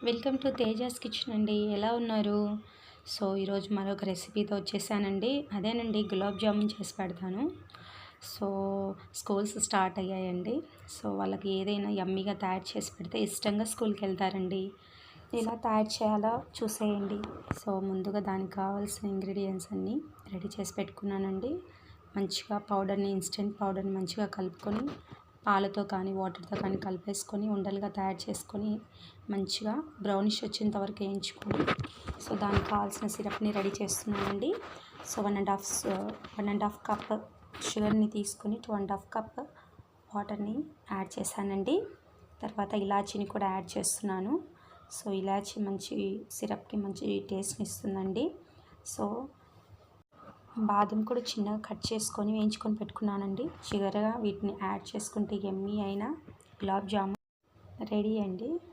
Welcome to Tejas kitchen అండి. ఎలా ఉన్నారు? సో ఈరోజు మరొక రెసిపీతో వచ్చేసానండి. అదేనండి, గులాబ్ జామున్ చేసి పెడతాను. సో స్కూల్స్ స్టార్ట్ అయ్యాయండి. సో వాళ్ళకి ఏదైనా యమ్మీగా తయారు చేసి పెడితే ఇష్టంగా స్కూల్కి వెళ్తారండి. ఎలా తయారు చేయాలో చూసేయండి. సో ముందుగా దానికి కావాల్సిన ఇంగ్రీడియంట్స్ అన్నీ రెడీ చేసి పెట్టుకున్నానండి. మంచిగా పౌడర్ని, ఇన్స్టెంట్ పౌడర్ని మంచిగా కలుపుకొని పాలతో కానీ వాటర్తో కానీ కలిపేసుకొని ఉండలుగా తయారు చేసుకొని మంచిగా బ్రౌనిష్ వచ్చేంత వరకు వేయించుకొని సో దానికి కావాల్సిన సిరప్ని రెడీ చేస్తున్నానండి. సో 1.5 కప్ షుగర్ని తీసుకొని 2.5 కప్ వాటర్ని యాడ్ చేశానండి. తర్వాత ఇలాచీని కూడా యాడ్ చేస్తున్నాను. సో ఇలాచీ మంచి సిరప్కి మంచి టేస్ట్ని ఇస్తుందండి. సో బాదం కూడా చిన్నగా కట్ చేసుకొని వేయించుకొని పెట్టుకున్నానండి. చివరగా వీటిని యాడ్ చేసుకుంటే యమ్మీ అయిన గులాబ్ జామున్ రెడీ అండి.